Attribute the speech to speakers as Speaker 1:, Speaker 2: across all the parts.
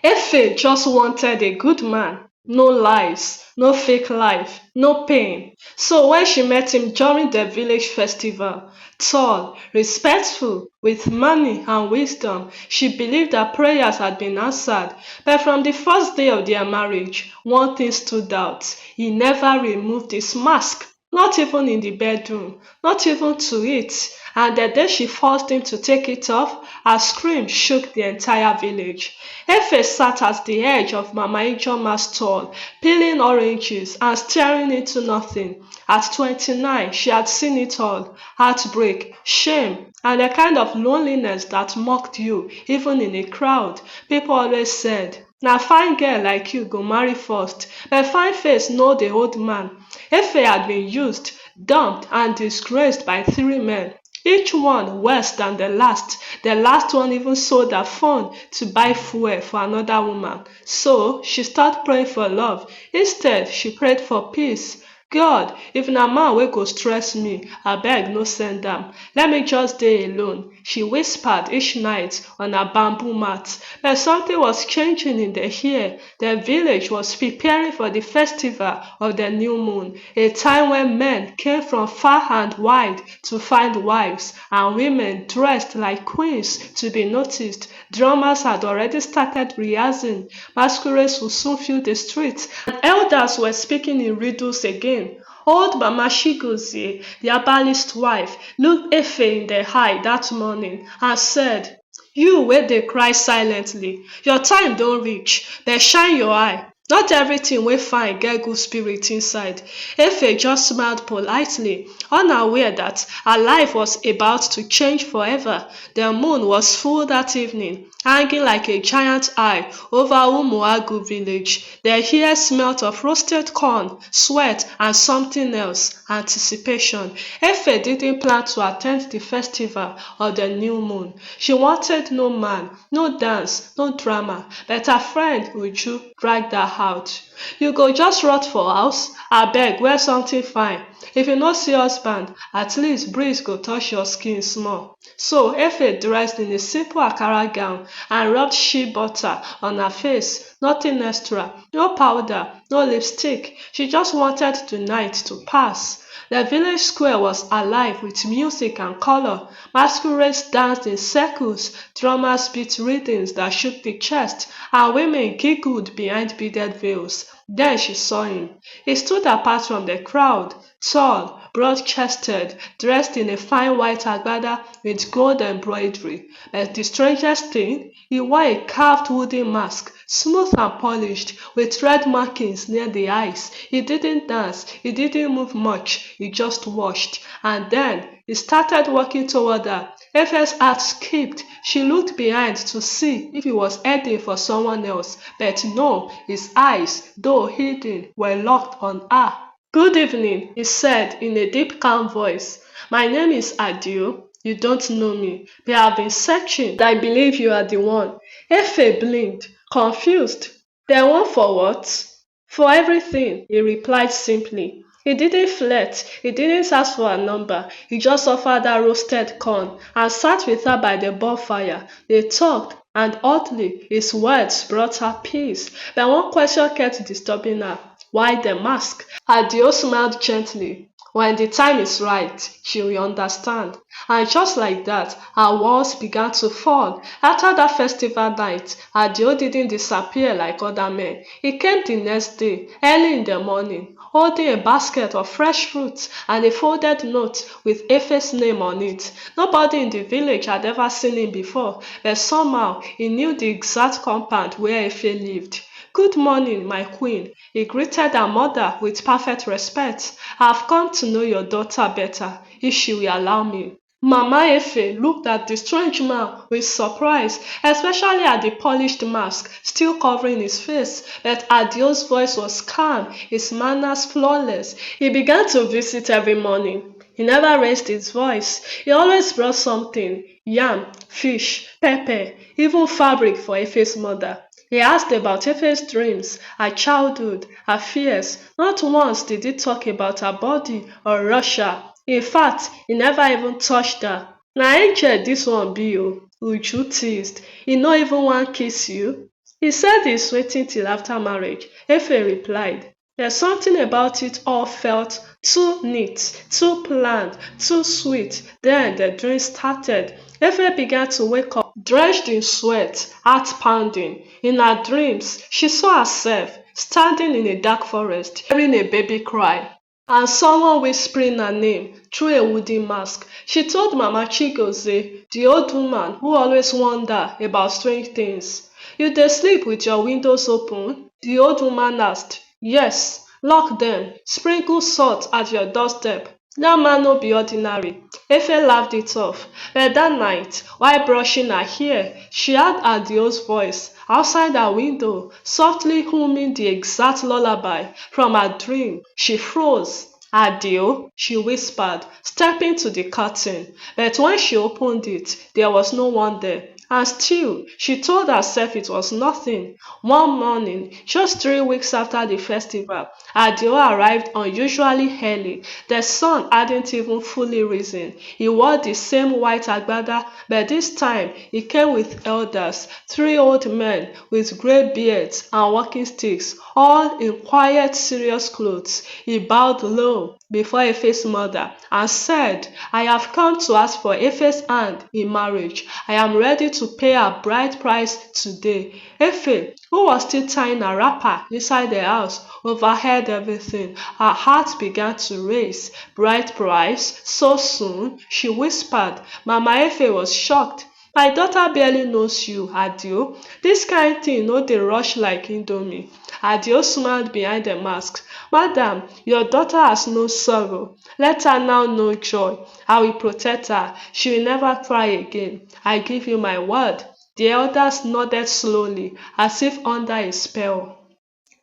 Speaker 1: Efe just wanted a good man. No lies, no fake life, no pain. So when she met him during the village festival, tall, respectful, with money and wisdom, she believed that prayers had been answered. But from the first day of their marriage, one thing stood out. He never removed his mask. Not even in the bedroom, not even to eat. And the day she forced him to take it off, her scream shook the entire village. Efe sat at the edge of Mama Ijoma's stall, peeling oranges and staring into nothing. At 29, she had seen it all: heartbreak, shame, and a kind of loneliness that mocked you, even in a crowd. People always said, na fine girl like you go marry first, but fine face no dey hold man. Efe had been used, dumped, and disgraced by 3 men. Each one worse than the last. The last one even sold her phone to buy fuel for another woman. So she started praying for love. Instead, she prayed for peace. God, if na man wey go stress me, abeg no send am. Let me just dey alone, she whispered each night on her bamboo mat. But something was changing in the air. The village was preparing for the festival of the new moon, a time when men came from far and wide to find wives, and women dressed like queens to be noticed. Drummers had already started rehearsing. Masquerades would soon fill the streets, and elders were speaking in riddles again. Old Mama Chigozie, the herbalist's wife, looked Efe in the eye that morning and said, "You wey dey cry silently, your time don reach, but shine your eye. Not everything wey fine get good spirit inside." Efe just smiled politely, unaware that her life was about to change forever. The moon was full that evening, hanging like a giant eye over Umuagu village. The air smelt of roasted corn, sweat, and something else: anticipation. Efe didn't plan to attend the festival of the new moon. She wanted no man, no dance, no drama, but her friend Uju dragged her out. "You go just rot for house? Abeg, wear something fine. If you no see husband, at least breeze go touch your skin small." So Efe dressed in a simple Akara gown and rubbed shea butter on her face. Nothing extra, no powder, no lipstick. She just wanted the night to pass. The village square was alive with music and color. Masquerades danced in circles, drummers beat rhythms that shook the chest, and women giggled behind beaded veils. Then she saw him. He stood apart from the crowd, tall, broad-chested, dressed in a fine white agbada with gold embroidery. But the strangest thing, he wore a carved wooden mask, smooth and polished, with red markings near the eyes. He didn't dance, he didn't move much, he just watched. And then he started walking toward her. Efe's heart skipped. She looked behind to see if he was heading for someone else, but no, his eyes, though hidden, were locked on her. "Good evening," he said in a deep, calm voice. "My name is Adio. You don't know me, but I've been searching. I believe you are the one." Efe blinked, confused. "The one for what?" "For everything," he replied simply. He didn't flirt, he didn't ask for her number, he just offered her roasted corn and sat with her by the bonfire. They talked, and oddly, his words brought her peace. But one question kept disturbing her: why the mask? Adio smiled gently. When the time is right, she will understand. And just like that, her walls began to fall. After that festival night, Adio didn't disappear like other men. He came the next day, early in the morning, holding a basket of fresh fruits and a folded note with Efe's name on it. Nobody in the village had ever seen him before, but somehow he knew the exact compound where Efe lived. "Good morning, my queen," he greeted her mother with perfect respect. "I've come to know your daughter better, if she will allow me." Mama Efe looked at the strange man with surprise, especially at the polished mask still covering his face. But Adio's voice was calm, his manners flawless. He began to visit every morning. He never raised his voice. He always brought something: yam, fish, pepper, even fabric for Efe's mother. He asked about Efe's dreams, her childhood, her fears. Not once did he talk about her body or Russia. In fact, he never even touched her. "Na angel dis one be o," Uju teased. "He no even wan kiss you?" He said he's waiting till after marriage. Efe replied. There's something about it all felt too neat, too planned, too sweet. Then the dream started. Efe began to wake up, drenched in sweat, heart pounding. In her dreams, she saw herself standing in a dark forest, hearing a baby cry, and someone whispering her name through a wooden mask. She told Mama Chigozie, the old woman who always wondered about strange things. You dey sleep with your windows open? The old woman asked. Yes, lock them. Sprinkle salt at your doorstep. Dat man no be ordinary. Efe laughed it off. But that night, while brushing her hair, she heard Adio's voice outside her window, softly humming the exact lullaby from her dream. She froze. Adio, she whispered, stepping to the curtain. But when she opened it, there was no one there. And still, she told herself it was nothing. One morning, just 3 weeks after the festival, Adio arrived unusually early. The sun hadn't even fully risen. He wore the same white agbada, but this time he came with elders, 3 old men with grey beards and walking sticks, all in quiet, serious clothes. He bowed low before Efe's mother and said, I have come to ask for Efe's hand in marriage. I am ready to pay her bride price today. Efe, who was still tying a wrapper inside the house, overheard everything. Her heart began to race. Bride price? So soon? She whispered. Mama Efe was shocked. My daughter barely knows you, Adio. This kind thing no dey rush like indomie. Adio smiled behind the mask. Madam, your daughter has no sorrow. Let her now know joy. I will protect her. She will never cry again. I give you my word. The elders nodded slowly, as if under a spell.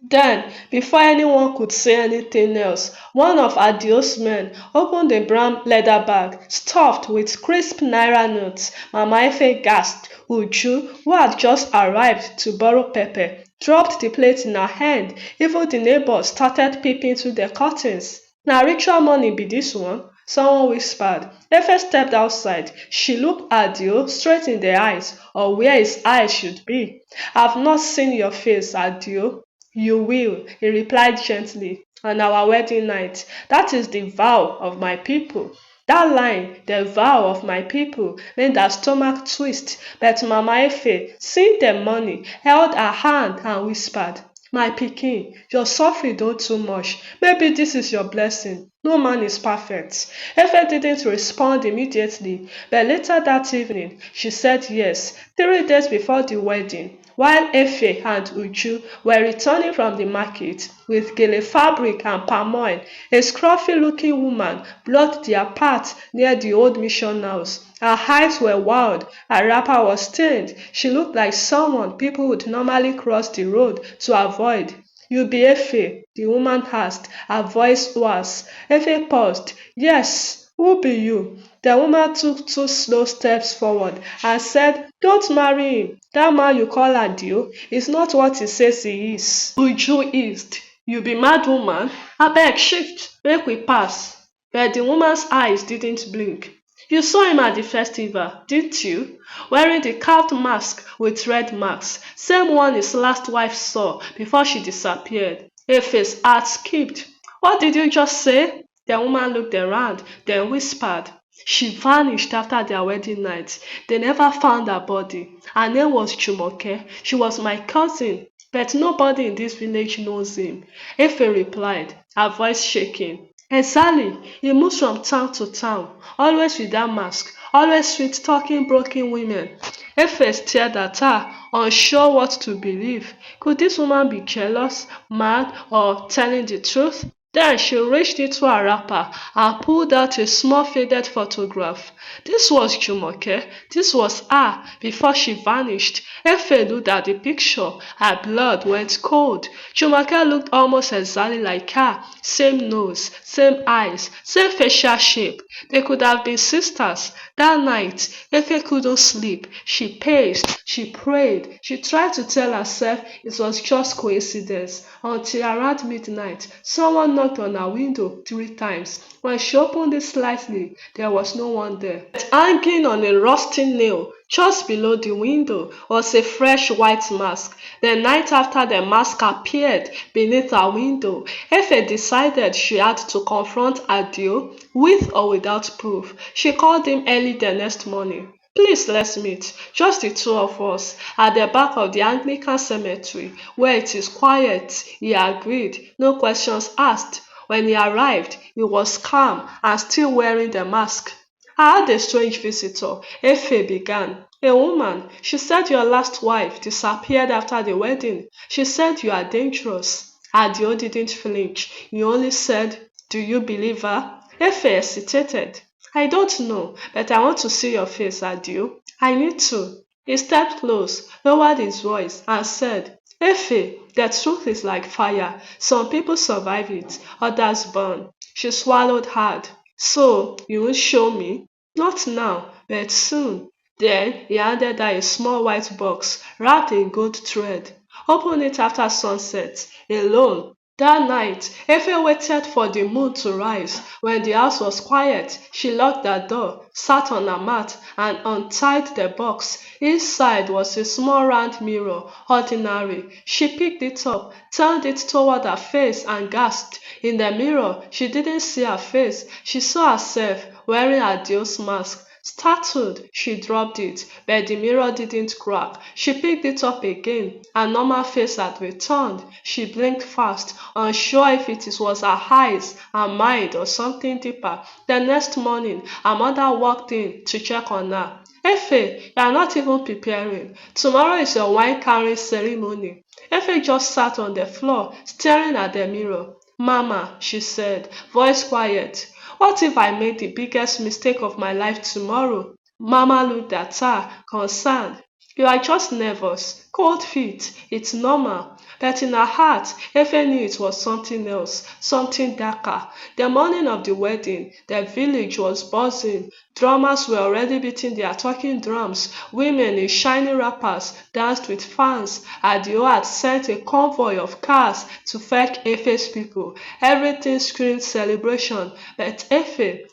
Speaker 1: Then, before anyone could say anything else, one of Adio's men opened a brown leather bag stuffed with crisp naira notes. Mama Efe gasped. Uju, who had just arrived to borrow pepper, dropped the plate in her hand. Even the neighbors started peeping through the curtains. Na ritual money be this one? Someone whispered. Efe stepped outside. She looked Adio straight in the eyes, or where his eyes should be. I've not seen your face, Adio. You will, he replied gently, on our wedding night. That is the vow of my people. That line, the vow of my people, made her stomach twist. But Mama Efe, seeing the money, held her hand and whispered, my pikin, your suffering don't too much. Maybe this is your blessing. No man is perfect. Efe didn't respond immediately, but later that evening, she said yes, 3 days before the wedding. While Efe and Uju were returning from the market with gele fabric and palm oil, a scruffy-looking woman blocked their path near the old mission house. Her eyes were wild, her wrapper was stained. She looked like someone people would normally cross the road to avoid. You be Efe? The woman asked, her voice hoarse. Efe paused. Yes. Who be you? The woman took 2 slow steps forward and said, Don't marry him. That man you call Adio is not what he says he is. Uju hissed. You be mad woman? Abeg shift, make we pass. But the woman's eyes didn't blink. You saw him at the festival, didn't you? Wearing the carved mask with red marks, same one his last wife saw before she disappeared. Efe's heart skipped. What did you just say? The woman looked around, then whispered. She vanished after their wedding night. They never found her body. Her name was Jumoke. She was my cousin, but nobody in this village knows him. Efe replied, her voice shaking. Exactly. He moves from town to town, always with that mask, always sweet-talking broken women. Efe stared at her, unsure what to believe. Could this woman be jealous, mad, or telling the truth? Then she reached into her wrapper and pulled out a small faded photograph. This was Jumoke. This was her before she vanished. Efe looked at the picture. Her blood went cold. Jumoke looked almost exactly like her. Same nose, same eyes, same facial shape. They could have been sisters. That night, Efe couldn't sleep. She paced, she prayed, she tried to tell herself it was just coincidence. Until around midnight, someone knocked on her window 3 times. When she opened it slightly, there was no one there. But hanging on a rusty nail, Just below the window was a fresh white mask. The night after the mask appeared beneath her window, Efe decided she had to confront Adio with or without proof. She called him early the next morning. Please, let's meet, just the two of us, at the back of the Anglican cemetery, where it is quiet. He agreed, no questions asked. When he arrived, he was calm and still wearing the mask. I had a strange visitor, Efe began. A woman. She said your last wife disappeared after the wedding. She said you are dangerous. Adio didn't flinch. He only said, do you believe her? Efe hesitated. I don't know, but I want to see your face, Adio. I need to. He stepped close, lowered his voice, and said, Efe, the truth is like fire. Some people survive it, others burn. She swallowed hard. So, you will show me? Not now, but soon. Then he handed her a small white box wrapped in gold thread. Open it after sunset, alone. That night, Efe waited for the moon to rise. When the house was quiet, she locked the door, sat on a mat, and untied the box. Inside was a small round mirror, ordinary. She picked it up, turned it toward her face, and gasped. In the mirror, she didn't see her face. She saw herself wearing Adio's mask. Startled, she dropped it, but the mirror didn't crack. She picked it up again. Her normal face had returned. She blinked fast, unsure if it was her eyes, her mind, or something deeper. The next morning, her mother walked in to check on her. Efe, you are not even preparing. Tomorrow is your wine carrying ceremony. Efe just sat on the floor, staring at the mirror. Mama, she said, voice quiet. What if I made the biggest mistake of my life tomorrow? Mama looked at her, concerned. You are just nervous. Cold feet. It's normal. But in her heart, Efe knew it was something else, something darker. The morning of the wedding, the village was buzzing. Drummers were already beating their talking drums. Women in shiny wrappers danced with fans. Adio had sent a convoy of cars to fetch Efe's people. Everything screamed celebration, but Efe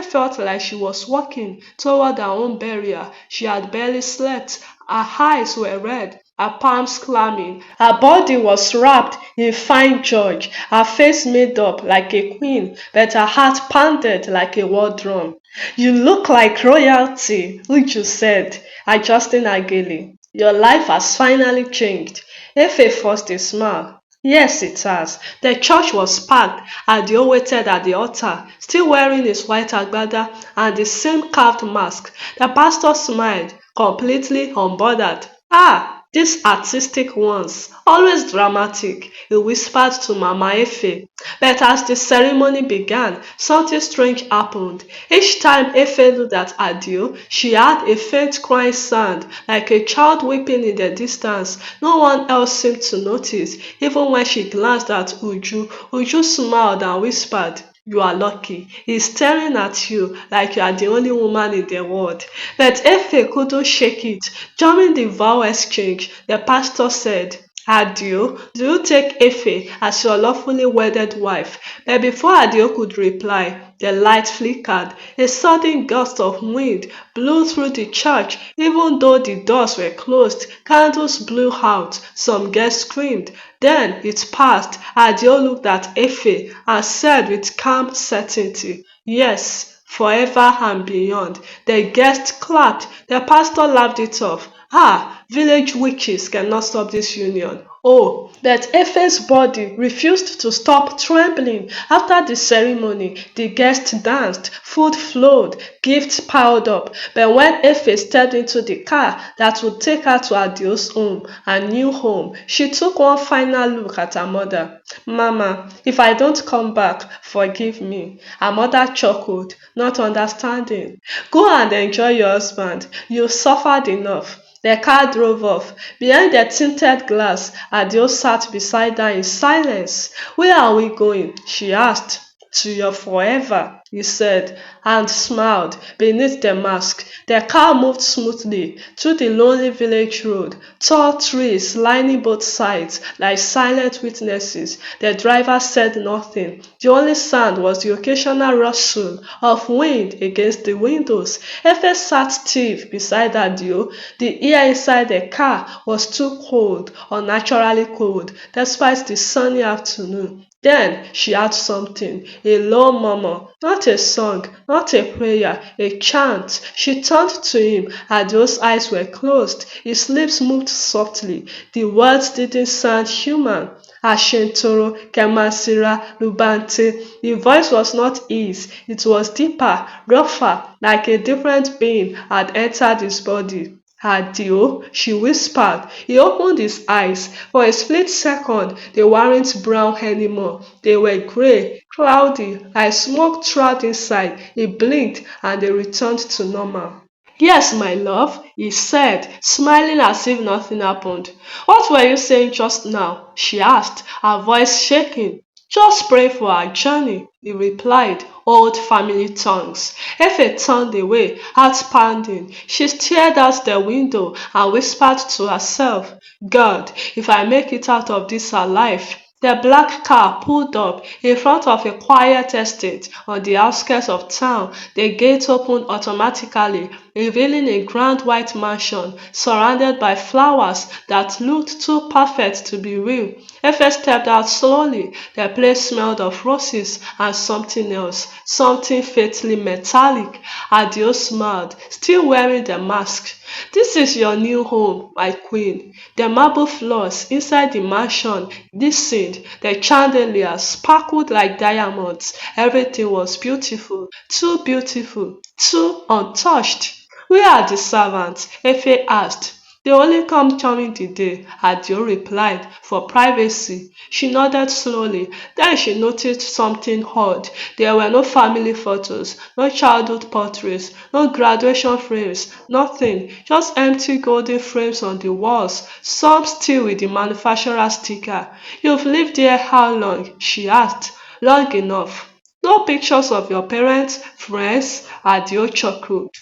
Speaker 1: felt like she was walking toward her own burial. She had barely slept. Her eyes were red, her palms clammy. Her body was wrapped in fine George, her face made up like a queen, but her heart pounded like a war drum. You look like royalty, Uju said, adjusting her gaily. Your life has finally changed. Efe forced a smile. Yes, it has. The church was packed. Adio waited at the altar, still wearing his white agbada and the same carved mask. The pastor smiled, completely unbothered. Ah, these artistic ones, always dramatic, he whispered to Mama Efe. But as the ceremony began, something strange happened. Each time Efe looked at Adio, she heard a faint crying sound, like a child weeping in the distance. No one else seemed to notice. Even when she glanced at Uju, Uju smiled and whispered, you are lucky. He's staring at you like you are the only woman in the world. But Efe couldn't shake it. During the vow exchange, the pastor said, Adio, do you take Efe as your lawfully wedded wife? But before Adio could reply, the light flickered. A sudden gust of wind blew through the church. Even though the doors were closed, candles blew out. Some guests screamed. Then it passed. Adio looked at Efe and said with calm certainty, yes, forever and beyond. The guests clapped. The pastor laughed it off. Ah, village witches cannot stop this union. Oh, but Efe's body refused to stop trembling. After the ceremony, the guests danced, food flowed, gifts piled up. But when Efe stepped into the car that would take her to Adio's home, her new home, she took one final look at her mother. Mama, if I don't come back, forgive me. Her mother chuckled, not understanding. Go and enjoy your husband. You've suffered enough. The car drove off. Behind the tinted glass, Adio sat beside her in silence. Where are we going? She asked. To your forever. he said, and smiled beneath the mask. The car moved smoothly through the lonely village road, tall trees lining both sides like silent witnesses. The driver said nothing. The only sound was the occasional rustle of wind against the windows. Efe sat stiff beside Adio. The air inside the car was too cold, unnaturally cold, despite the sunny afternoon. Then she had something, a low murmur, not a song, not a prayer, a chant. She turned to him. Adio's eyes were closed. His lips moved softly. The words didn't sound human. Ashentoro, Kemasira, Lubante. The voice was not his. It was deeper, rougher, like a different being had entered his body. Adio, she whispered. He opened his eyes. For a split second, they weren't brown anymore. They were gray, cloudy, like smoke trapped inside. He blinked and they returned to normal. Yes, my love, he said, smiling as if nothing happened. What were you saying just now? She asked, her voice shaking. Just pray for our journey, he replied, old family tongues. Efe turned away, heart pounding. She stared out the window and whispered to herself, God, if I make it out of this alive. The black car pulled up in front of a quiet estate on the outskirts of town. The gate opened automatically, revealing a grand white mansion surrounded by flowers that looked too perfect to be real. Efe stepped out slowly. The place smelled of roses and something else, something fatally metallic. Adio smiled, still wearing the mask. This is your new home, my queen. The marble floors inside the mansion glistened. The chandeliers sparkled like diamonds. Everything was beautiful, too untouched. Where are the servants? Efe asked. They only come during the day, Adio replied, for privacy. She nodded slowly. Then she noticed something odd. There were no family photos, no childhood portraits, no graduation frames, nothing. Just empty golden frames on the walls, some still with the manufacturer's sticker. You've lived here how long? She asked. Long enough. No pictures of your parents, friends? Adio chuckled.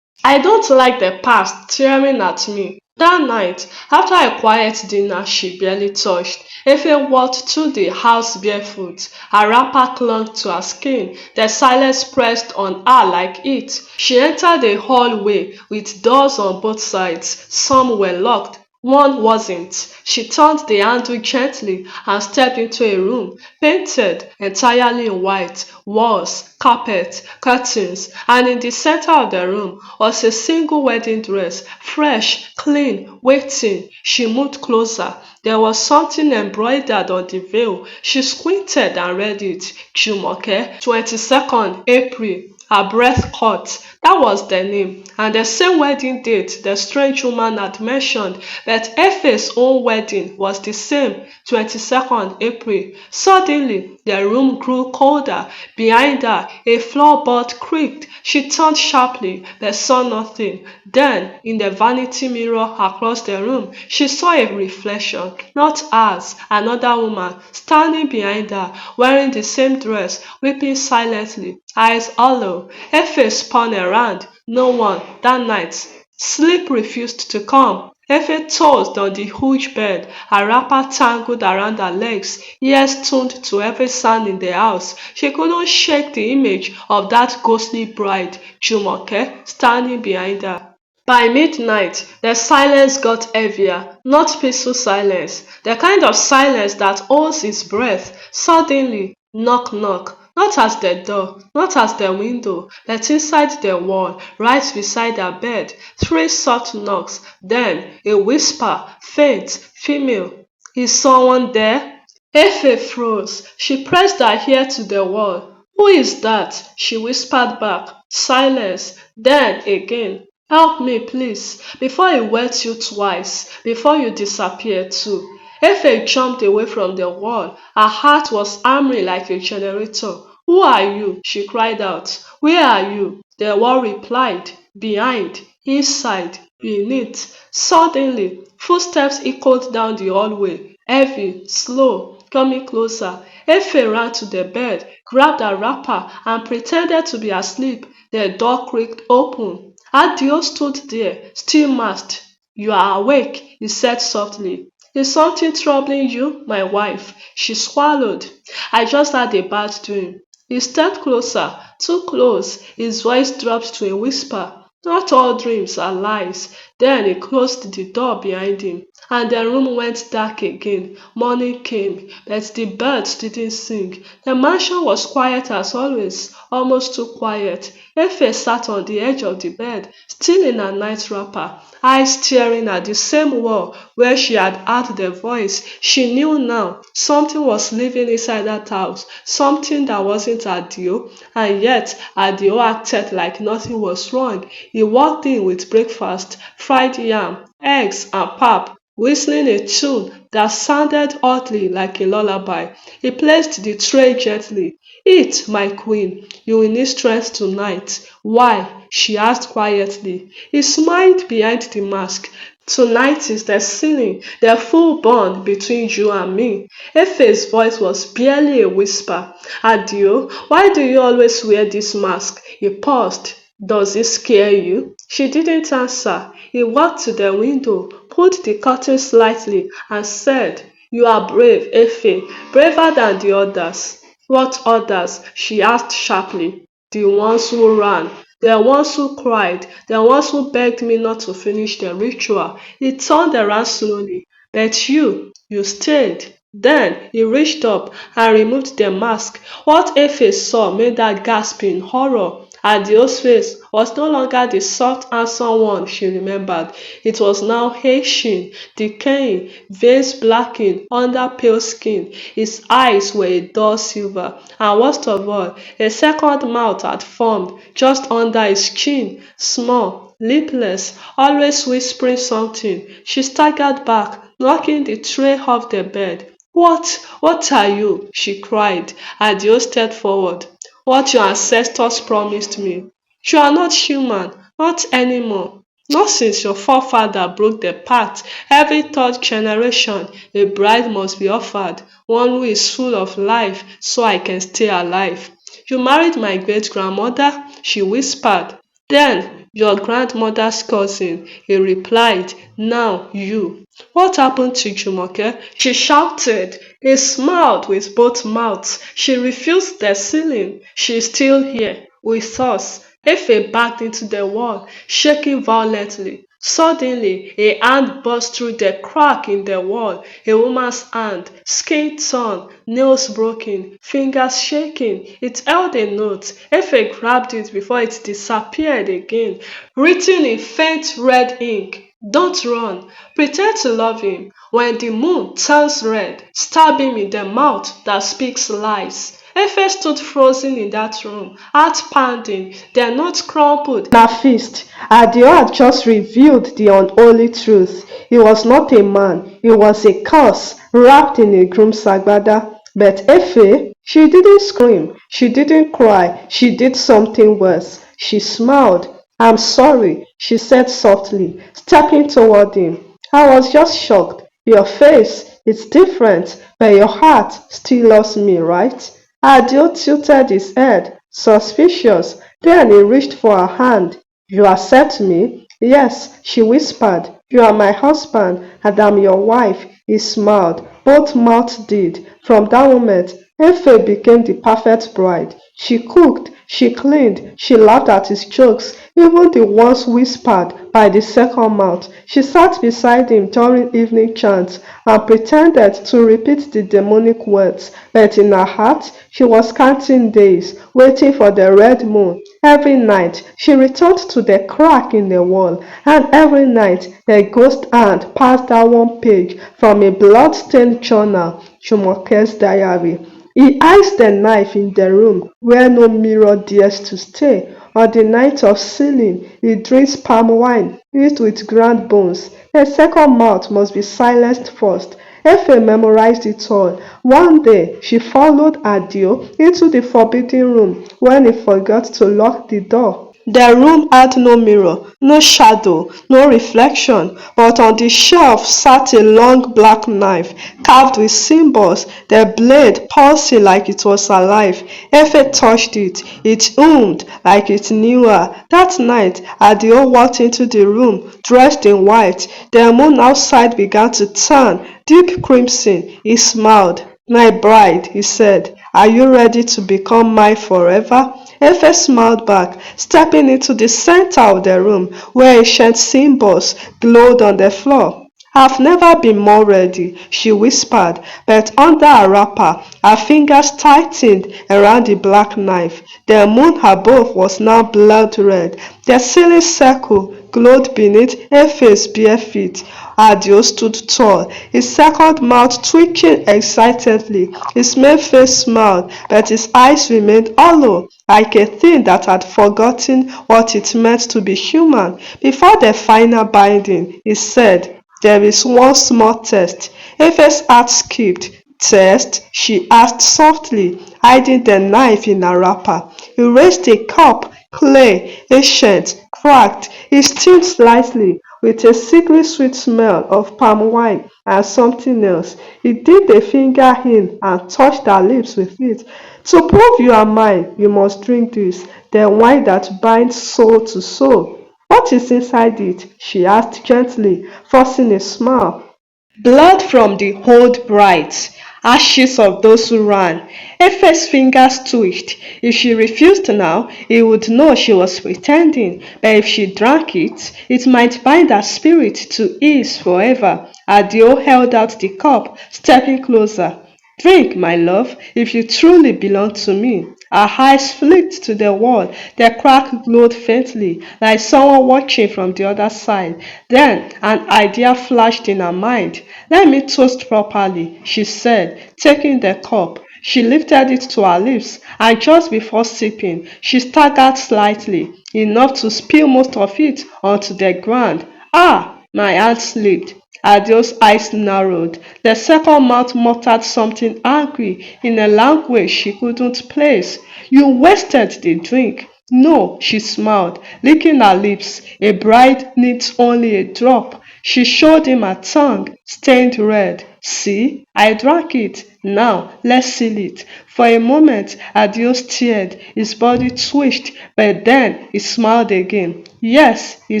Speaker 1: I don't like the past staring at me. That night, after a quiet dinner she barely touched, Efe walked through the house barefoot. Her wrapper clung to her skin. The silence pressed on her like heat. She entered a hallway with doors on both sides. Some were locked. One wasn't. She turned the handle gently and stepped into a room, painted entirely in white, walls, carpet, curtains, and in the center of the room was a single wedding dress, fresh, clean, waiting. She moved closer. There was something embroidered on the veil. She squinted and read it. Jumoke, 22nd April. Her breath caught. That was the name, and the same wedding date the strange woman had mentioned, but Efe's own wedding was the same, 22nd April. Suddenly, the room grew colder. Behind her, a floorboard creaked. She turned sharply, but saw nothing. Then, in the vanity mirror across the room, she saw a reflection, not hers, another woman, standing behind her, wearing the same dress, weeping silently, eyes hollow. Efe spun around. No one that night. Sleep refused to come. Efe tossed on the huge bed, her wrapper tangled around her legs, ears tuned to every sound in the house. She couldn't shake the image of that ghostly bride, Jumoke, standing behind her. By midnight, the silence got heavier, not peaceful silence, the kind of silence that holds its breath. Suddenly, knock knock. Not at the door, not at the window, but inside the wall, right beside her bed. Three soft knocks, then a whisper, faint, female. Is someone there? Efe froze. She pressed her ear to the wall. Who is that? She whispered back. Silence. Then again. Help me, please, before he wets you twice, before you disappear too. Efe jumped away from the wall. Her heart was hammering like a generator. Who are you? She cried out. Where are you? The wall replied. Behind, inside, in it. Suddenly, footsteps echoed down the hallway, heavy, slow, coming closer. Efe ran to the bed, grabbed her wrapper, and pretended to be asleep. The door creaked open. Adio stood there, still masked. You are awake, he said softly. Is something troubling you, my wife? She swallowed. I just had a bad dream. He stepped closer, too close. His voice dropped to a whisper. Not all dreams are lies. Then he closed the door behind him, and the room went dark again. Morning came, but the birds didn't sing. The mansion was quiet as always, almost too quiet. Efe sat on the edge of the bed, still in her night wrapper, eyes staring at the same wall where she had heard the voice. She knew now something was living inside that house, something that wasn't Adio, and yet Adio acted like nothing was wrong. He walked in with breakfast, fried yam, eggs, and pap, whistling a tune that sounded oddly like a lullaby. He placed the tray gently. Eat, my queen. You will need strength tonight. Why? She asked quietly. He smiled behind the mask. Tonight is the ceiling, the full bond between you and me. Efe's voice was barely a whisper. Adio, why do you always wear this mask? He paused. Does it scare you? She didn't answer. He walked to the window, pulled the curtain slightly, and said, You are brave, Efe, braver than the others. What others? She asked sharply. The ones who ran, the ones who cried, the ones who begged me not to finish the ritual. He turned around slowly. But you stayed. Then he reached up and removed the mask. What Efe saw made her gasp in horror. Adio's face was no longer the soft, handsome one she remembered. It was now ashen, decaying, veins blackened under pale skin. His eyes were a dull silver, and worst of all, a second mouth had formed just under his chin, small, lipless, always whispering something. She staggered back, knocking the tray off the bed. What are you? She cried. Adio stepped forward. What your ancestors promised me. You are not human, not anymore. Not since your forefather broke the pact. Every third generation, a bride must be offered, one who is full of life, so I can stay alive. You married my great-grandmother, she whispered. Then your grandmother's cousin, he replied. Now you. What happened to Jumoke? She shouted. He smiled with both mouths. She refused the ceiling. She's still here, with us. Efe backed into the wall, shaking violently. Suddenly, a hand burst through the crack in the wall. A woman's hand, skin torn, nails broken, fingers shaking. It held a note. Efe grabbed it before it disappeared again, written in faint red ink. Don't run. Pretend to love him. When the moon turns red, stab him in the mouth that speaks lies. Efe stood frozen in that room, heart pounding, their note crumpled in her fist. Adio had just revealed the unholy truth. He was not a man, he was a curse wrapped in a groom's agbada. But Efe, she didn't scream, she didn't cry, she did something worse. She smiled. I'm sorry, she said softly, stepping toward him. I was just shocked. Your face, it's different, but your heart still loves me, right? Adio tilted his head, suspicious. Then he reached for her hand. You accept me? Yes, she whispered. You are my husband, and I'm your wife. He smiled. Both mouths did. From that moment, Efe became the perfect bride. She cooked, she cleaned, she laughed at his jokes, even the ones whispered by the second mouth. She sat beside him during evening chants and pretended to repeat the demonic words, but in her heart she was counting days, waiting for the red moon. Every night she returned to the crack in the wall, and every night a ghost hand passed down one page from a blood-stained journal, Jumoke's diary. He hides the knife in the room where no mirror dares to stay. On the night of sealing, he drinks palm wine mixed with ground bones. A second mouth must be silenced first. Efe memorized it all. One day, she followed Adio into the forbidden room when he forgot to lock the door. The room had no mirror, no shadow, no reflection, but on the shelf sat a long black knife, carved with symbols, the blade pulsing like it was alive. Efe touched it. It hummed like it knew her. That night, Adio walked into the room, dressed in white. The moon outside began to turn deep crimson. He smiled. My bride, he said, are you ready to become mine forever? Efe smiled back, stepping into the center of the room where ancient symbols glowed on the floor. I've never been more ready, she whispered, but under her wrapper, her fingers tightened around the black knife. The moon above was now blood red. The ceiling circle glowed beneath Efe's bare feet. Adio stood tall, his second mouth twitching excitedly. His main face smiled, but his eyes remained hollow, like a thing that had forgotten what it meant to be human. Before the final binding, he said, there is one small test. Efe's heart skipped. Test? She asked softly, hiding the knife in her wrapper. He raised a cup, clay, ancient, cracked. It steamed slightly, with a secret sweet smell of palm wine and something else. He dipped a finger in and touched her lips with it. To prove you are mine, you must drink this, the wine that binds soul to soul. What is inside it? She asked gently, forcing a smile. Blood from the old brides, ashes of those who ran. Efe's fingers twitched. If she refused now, he would know she was pretending. But if she drank it, it might bind her spirit to ease forever. Adio held out the cup, stepping closer. Drink, my love, if you truly belong to me. Her eyes flicked to the wall. The crack glowed faintly, like someone watching from the other side. Then an idea flashed in her mind. Let me toast properly, she said, taking the cup. She lifted it to her lips, and just before sipping, she staggered slightly, enough to spill most of it onto the ground. Ah! My hand slipped. Adio's eyes narrowed. The second mouth muttered something angry in a language she couldn't place. You wasted the drink. No, she smiled, licking her lips. A bride needs only a drop. She showed him her tongue, stained red. See, I drank it. Now, let's seal it. For a moment, Adio stared. His body twitched, but then he smiled again. Yes, he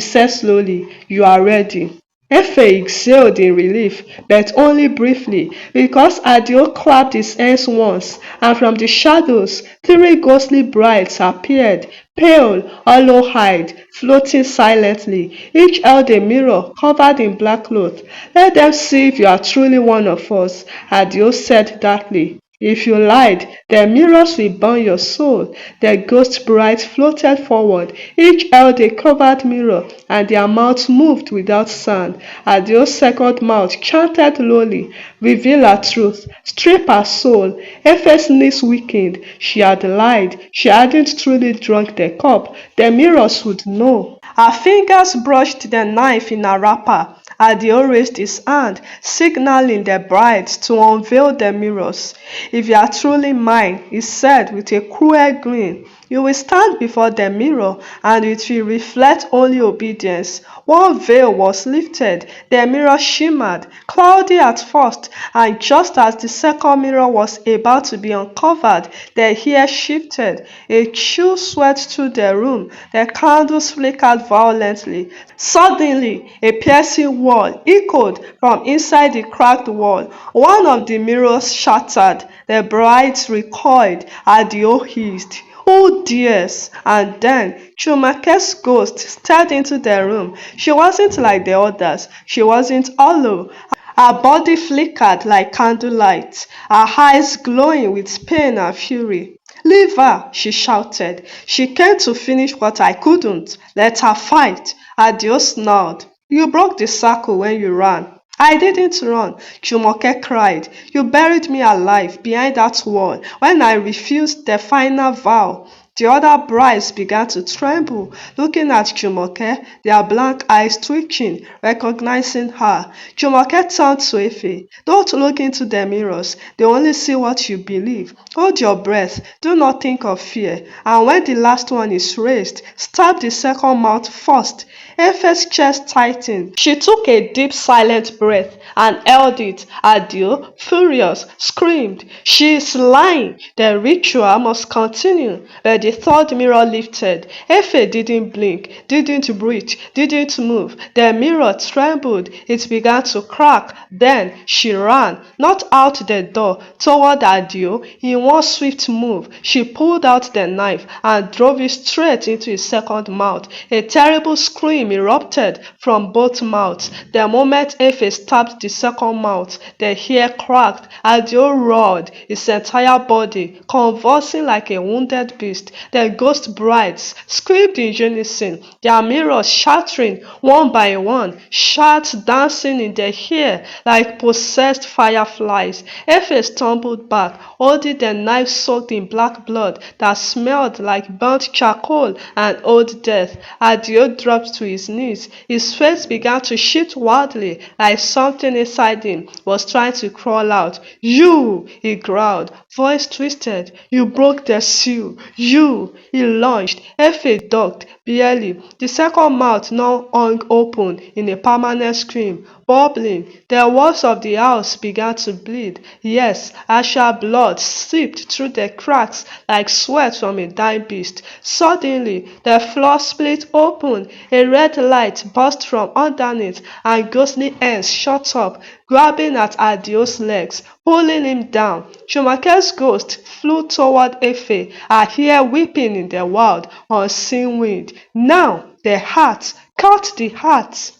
Speaker 1: said slowly, you are ready. Efe exhaled in relief, but only briefly, because Adio clapped his hands once, and from the shadows, three ghostly brides appeared, pale, hollow-eyed, floating silently. Each held a mirror covered in black cloth. Let them see if you are truly one of us, Adio said darkly. If you lied, the mirrors will burn your soul. The ghost brides floated forward, each held a covered mirror, and their mouths moved without sound. Adio's second mouth chanted lowly, reveal her truth, strip her soul. Efe's knees weakened. She had lied. She hadn't truly drunk the cup. The mirrors would know. Her fingers brushed the knife in her wrapper. Adio raised his hand, signaling the brides to unveil the mirrors. If you are truly mine, he said with a cruel grin, you will stand before the mirror and it will reflect only obedience. One veil was lifted, the mirror shimmered, cloudy at first, and just as the second mirror was about to be uncovered, the hair shifted. A chill swept through the room. The candles flickered violently. Suddenly, a piercing wall echoed from inside the cracked wall. One of the mirrors shattered. The brides recoiled. Adio hissed. Oh dears! And then Chumake's ghost stared into the room. She wasn't like the others. She wasn't hollow. Her body flickered like candlelight, her eyes glowing with pain and fury. Leave her, she shouted. She came to finish what I couldn't. Let her fight. Adio snarled. You broke the circle when you ran. I didn't run, Jumoke cried. You buried me alive behind that wall when I refused the final vow. The other brides began to tremble, looking at Jumoke, their blank eyes twitching, recognizing her. Jumoke turned to Efe. Don't look into the mirrors. They only see what you believe. Hold your breath. Do not think of fear. And when the last one is raised, stab the second mouth first. Efe's chest tightened. She took a deep, silent breath and held it. Adio, furious, screamed, "She is lying! The ritual must continue." But the third mirror lifted. Efe didn't blink, didn't breathe, didn't move. The mirror trembled. It began to crack. Then she ran, not out the door, toward Adio. In one swift move, she pulled out the knife and drove it straight into his second mouth. A terrible scream erupted from both mouths. The moment Efe stabbed the second mouth, the hair cracked. Adio roared, his entire body convulsing like a wounded beast. The ghost brides screamed in unison, their mirrors shattering one by one, shards dancing in the air like possessed fireflies. Efe stumbled back, holding the knife soaked in black blood that smelled like burnt charcoal and old death. Adio dropped to his knees. His face began to shift wildly, like something inside him was trying to crawl out. "You!" he growled, voice twisted. "You broke the seal. You!" He lunged. Efe ducked, barely. The second mouth now hung open in a permanent scream. Bubbling, the walls of the house began to bleed. Yes, actual blood seeped through the cracks like sweat from a dying beast. Suddenly, the floor split open. A red light burst from underneath, and ghostly hands shot up, grabbing at Adio's legs, pulling him down. Jumoke's ghost flew toward Efe, her hair whipping in the wild, unseen wind. Now, the heart! Cut the heart!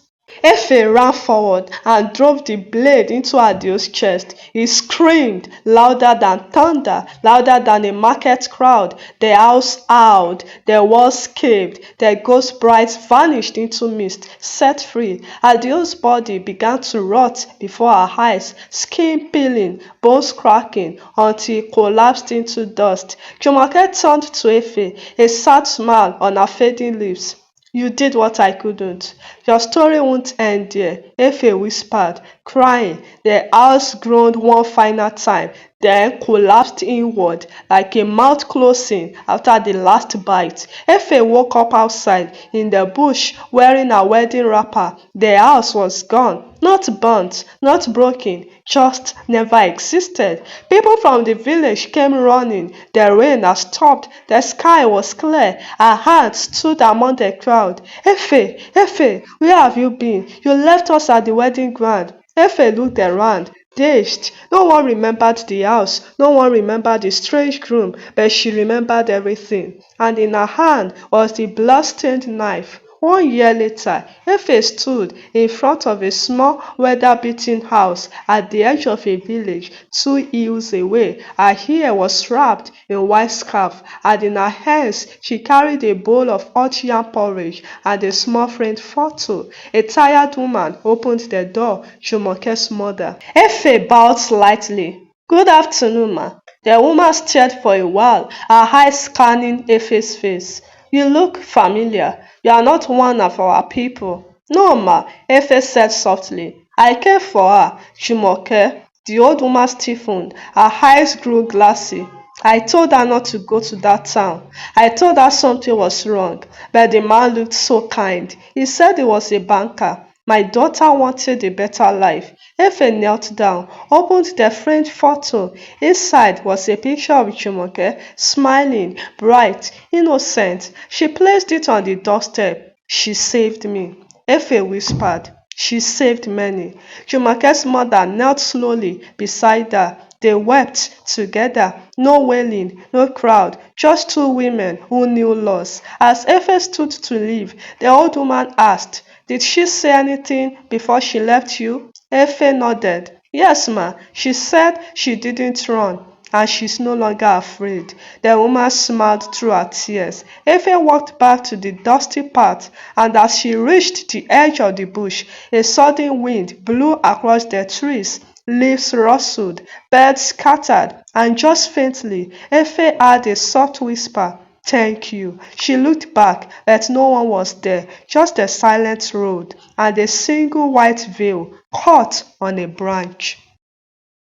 Speaker 1: Efe ran forward and drove the blade into Adio's chest. He screamed, louder than thunder, louder than a market crowd. The house howled, the walls caved, the ghost brides vanished into mist, set free. Adio's body began to rot before our eyes, skin peeling, bones cracking, until he collapsed into dust. Jumoke turned to Efe, a sad smile on her fading lips. "You did what I couldn't. Your story won't end there," Efe whispered, crying. The house groaned one final time, then collapsed inward like a mouth closing after the last bite. Efe woke up outside in the bush wearing a wedding wrapper. The house was gone. Not burnt, not broken, just never existed. People from the village came running. The rain had stopped. The sky was clear. Her aunt stood among the crowd. "Efe, Efe, where have you been? You left us at the wedding ground." Efe looked around, dazed. No one remembered the house. No one remembered the strange groom, but she remembered everything. And in her hand was the blood-stained knife. 1 year later, Efe stood in front of a small, weather-beaten house at the edge of a village 2 hills away. Her hair was wrapped in a white scarf, and in her hands she carried a bowl of hot yam porridge and a small framed photo. A tired woman opened the door, Jumoke's mother. Efe bowed slightly. "Good afternoon, ma." The woman stared for a while, her eyes scanning Efe's face. "You look familiar. You are not one of our people." "No, ma," Efe said softly. "I came for her, Jumoke." The old woman stiffened. Her eyes grew glassy. "I told her not to go to that town. I told her something was wrong." But the man looked so kind. He said he was a banker. "My daughter wanted a better life." Efe knelt down, opened the framed photo. Inside was a picture of Jumoke, smiling, bright, innocent. She placed it on the doorstep. "She saved me," Efe whispered. "She saved many." Jumoke's mother knelt slowly beside her. They wept together. No wailing, no crowd, just two women who knew loss. As Efe stood to leave, the old woman asked, "Did she say anything before she left you?" Efe nodded. "Yes, ma. She said she didn't run, and she's no longer afraid." The woman smiled through her tears. Efe walked back to the dusty path, and as she reached the edge of the bush, a sudden wind blew across the trees. Leaves rustled, birds scattered, and just faintly, Efe heard a soft whisper, Thank you. She looked back, but no one was there, just a silent road and a single white veil caught on a branch.